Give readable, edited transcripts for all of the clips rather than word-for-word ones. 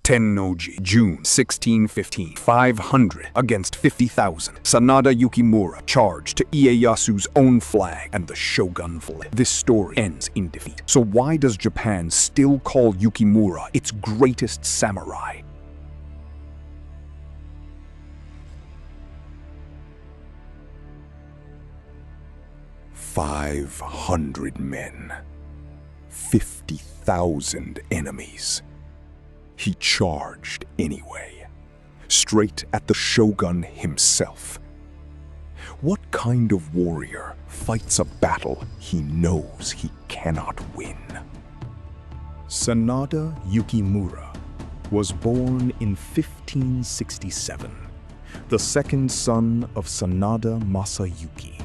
Tennoji, June 1615. 500 against 50,000. Sanada Yukimura charged to Ieyasu's own flag, and the shogun fled. This story ends in defeat. So why does Japan still call Yukimura its greatest samurai? "500 men, 50,000 enemies. He charged anyway, straight at the shogun himself. What kind of warrior fights a battle he knows he cannot win?" Sanada Yukimura was born in 1567, the second son of Sanada Masayuki,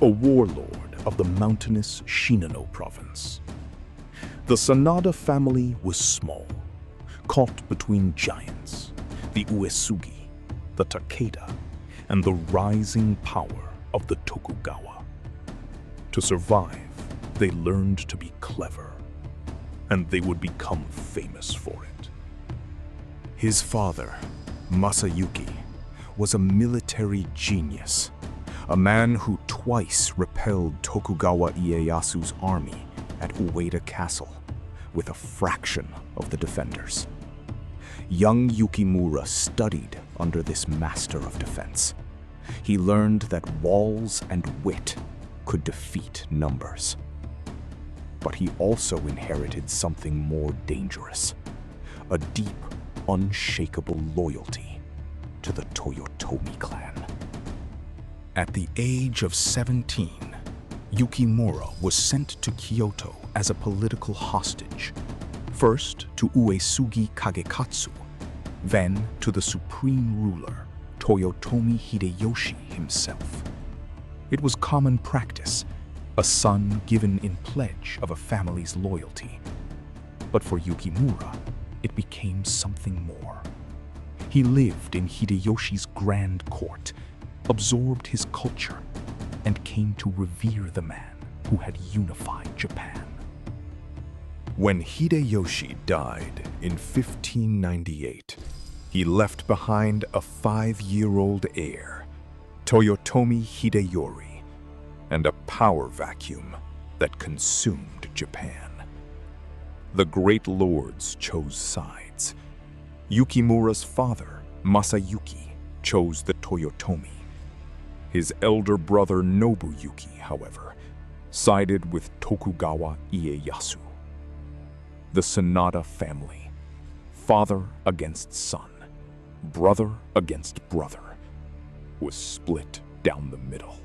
a warlord of the mountainous Shinano province. The Sanada family was small, caught between giants, the Uesugi, the Takeda, and the rising power of the Tokugawa. To survive, they learned to be clever, and they would become famous for it. His father, Masayuki, was a military genius, a man who twice repelled Tokugawa Ieyasu's army at Osaka Castle with a fraction of the defenders. Young Yukimura studied under this master of defense. He learned that walls and wit could defeat numbers. But he also inherited something more dangerous, a deep, unshakable loyalty to the Toyotomi clan. At the age of 17, Yukimura was sent to Kyoto as a political hostage, first to Uesugi Kagekatsu, then to the supreme ruler, Toyotomi Hideyoshi himself. It was common practice, a son given in pledge of a family's loyalty. But for Yukimura, it became something more. He lived in Hideyoshi's grand court, absorbed his culture, and came to revere the man who had unified Japan. When Hideyoshi died in 1598, he left behind a 5-year-old heir, Toyotomi Hideyori, and a power vacuum that consumed Japan. The great lords chose sides. Yukimura's father, Masayuki, chose the Toyotomi. His elder brother Nobuyuki, however, sided with Tokugawa Ieyasu. The Sanada family, father against son, brother against brother, was split down the middle.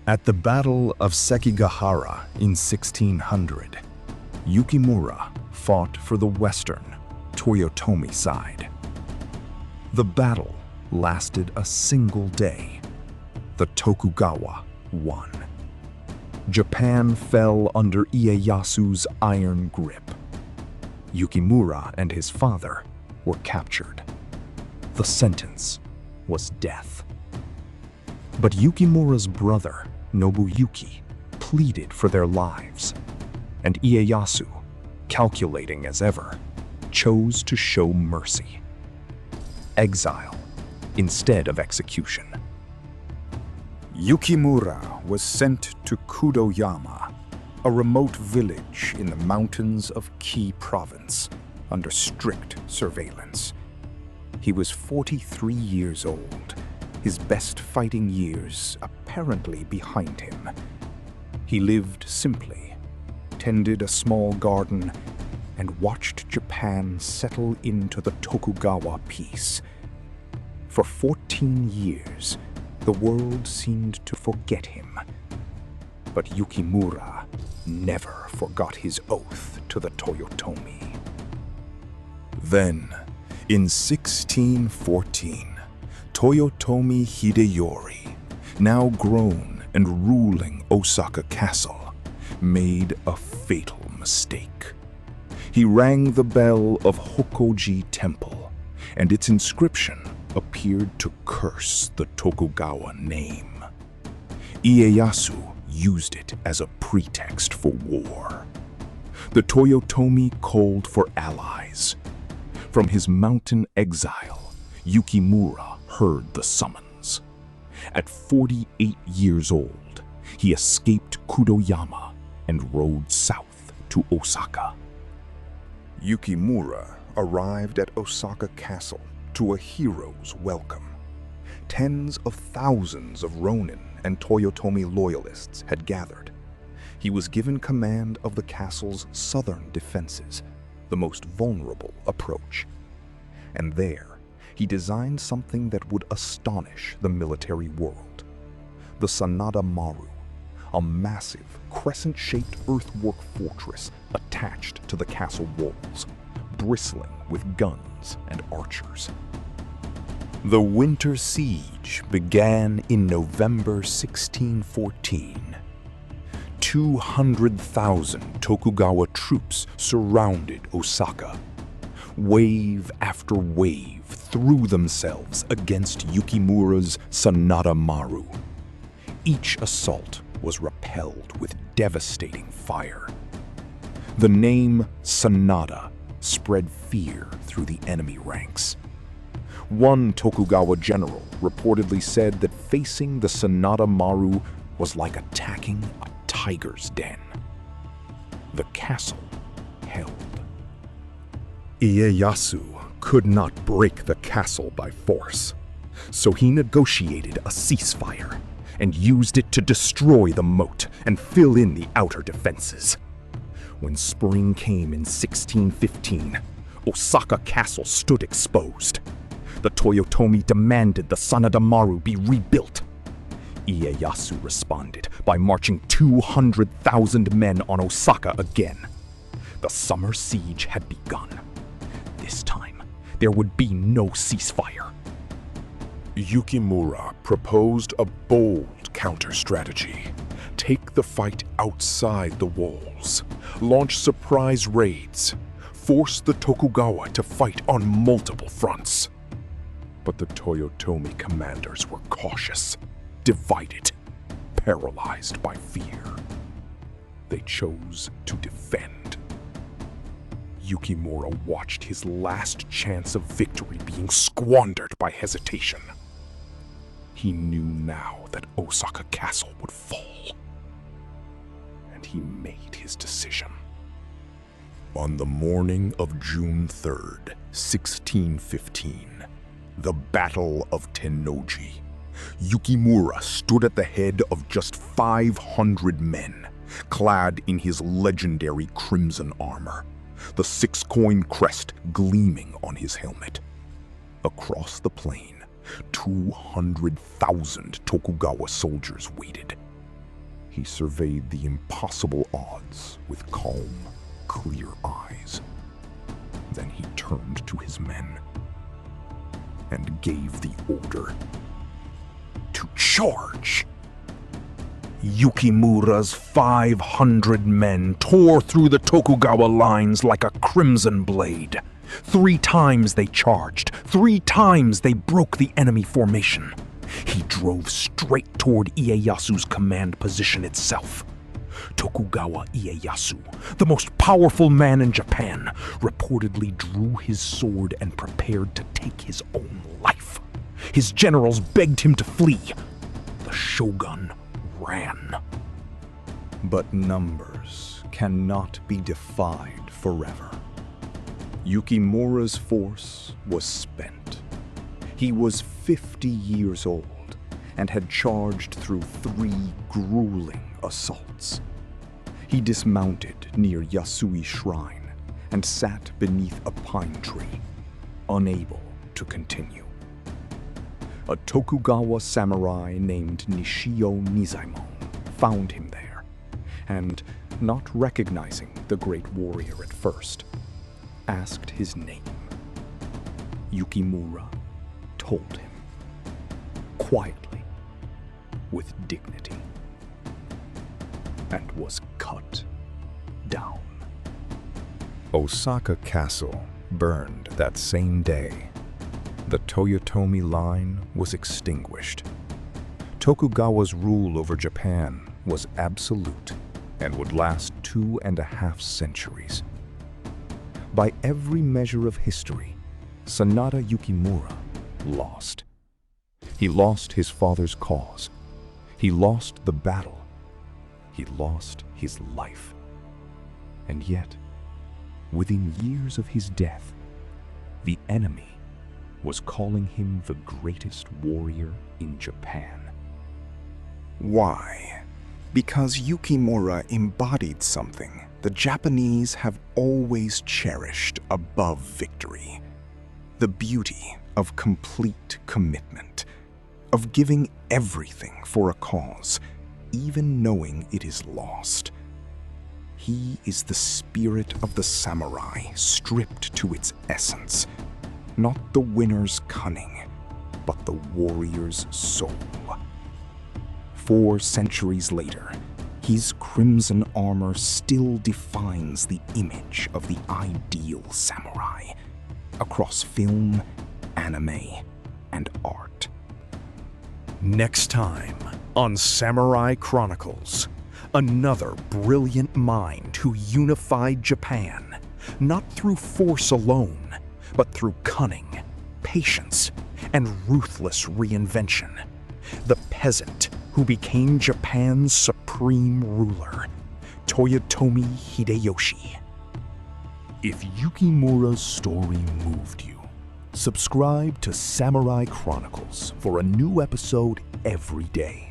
At the Battle of Sekigahara in 1600, Yukimura fought for the western Toyotomi side. The battle lasted a single day. The Tokugawa won. Japan fell under Ieyasu's iron grip. Yukimura and his father were captured. The sentence was death. But Yukimura's brother, Nobuyuki, pleaded for their lives, and Ieyasu, calculating as ever, chose to show mercy. Exile instead of execution. Yukimura was sent to Kudoyama, a remote village in the mountains of Ki province, under strict surveillance. He was 43 years old, his best fighting years apparently behind him. He lived simply, tended a small garden, and watched Japan settle into the Tokugawa peace. For 14 years, the world seemed to forget him. But Yukimura never forgot his oath to the Toyotomi. Then, in 1614, Toyotomi Hideyori, now grown and ruling Osaka Castle, made a fatal mistake. He rang the bell of Hokoji Temple, and its inscription appeared to curse the Tokugawa name. Ieyasu used it as a pretext for war. The Toyotomi called for allies. From his mountain exile, Yukimura heard the summons. At 48 years old, he escaped Kudoyama and rode south to Osaka. Yukimura arrived at Osaka Castle to a hero's welcome. Tens of thousands of Ronin and Toyotomi loyalists had gathered. He was given command of the castle's southern defenses, the most vulnerable approach. And there, he designed something that would astonish the military world: the Sanada Maru, a massive, crescent-shaped earthwork fortress attached to the castle walls, bristling with guns and archers. The winter siege began in November 1614. 200,000 Tokugawa troops surrounded Osaka. Wave after wave threw themselves against Yukimura's Sanada Maru. Each assault was repelled with devastating fire. The name Sanada spread fear through the enemy ranks. One Tokugawa general reportedly said that facing the Sanada Maru was like attacking a tiger's den. The castle held. Ieyasu could not break the castle by force, so he negotiated a ceasefire and used it to destroy the moat and fill in the outer defenses. When spring came in 1615, Osaka Castle stood exposed. The Toyotomi demanded the Sanada Maru be rebuilt. Ieyasu responded by marching 200,000 men on Osaka again. The summer siege had begun. This time, there would be no ceasefire. Yukimura proposed a bold counter-strategy. Take the fight outside the walls, launch surprise raids, force the Tokugawa to fight on multiple fronts. But the Toyotomi commanders were cautious, divided, paralyzed by fear. They chose to defend. Yukimura watched his last chance of victory being squandered by hesitation. He knew now that Osaka Castle would fall, and he made his decision. On the morning of June 3rd, 1615, the Battle of Tennoji, Yukimura stood at the head of just 500 men, clad in his legendary crimson armor, the six-coin crest gleaming on his helmet. Across the plain, 200,000 Tokugawa soldiers waited. He surveyed the impossible odds with calm, clear eyes. Then he turned to his men and gave the order to charge. Yukimura's 500 men tore through the Tokugawa lines like a crimson blade. 3 times they charged. 3 times they broke the enemy formation. He drove straight toward Ieyasu's command position itself. Tokugawa Ieyasu, the most powerful man in Japan, reportedly drew his sword and prepared to take his own life. His generals begged him to flee. The shogun ran. But numbers cannot be defied forever. Yukimura's force was spent. He was 50 years old and had charged through 3 grueling assaults. He dismounted near Yasui Shrine and sat beneath a pine tree, unable to continue. A Tokugawa samurai named Nishio Nizaemon found him there, and, not recognizing the great warrior at first, asked his name. Yukimura told him, quietly, with dignity, and was cut down. Osaka Castle burned that same day. The Toyotomi line was extinguished. Tokugawa's rule over Japan was absolute and would last 2.5 centuries. By every measure of history, Sanada Yukimura lost. He lost his father's cause. He lost the battle. He lost his life. And yet, within years of his death, the enemy was calling him the greatest warrior in Japan. Why? Because Yukimura embodied something the Japanese have always cherished above victory. The beauty of complete commitment, of giving everything for a cause, even knowing it is lost. He is the spirit of the samurai stripped to its essence, not the winner's cunning, but the warrior's soul. 4 centuries later, his crimson armor still defines the image of the ideal samurai across film, anime, and art. Next time on Samurai Chronicles, another brilliant mind who unified Japan, not through force alone, but through cunning, patience, and ruthless reinvention. The peasant who became Japan's supreme ruler, Toyotomi Hideyoshi. If Yukimura's story moved you, subscribe to Samurai Chronicles for a new episode every day.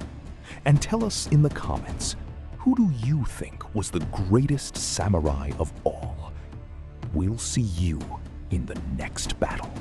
And tell us in the comments, who do you think was the greatest samurai of all? We'll see you in the next battle.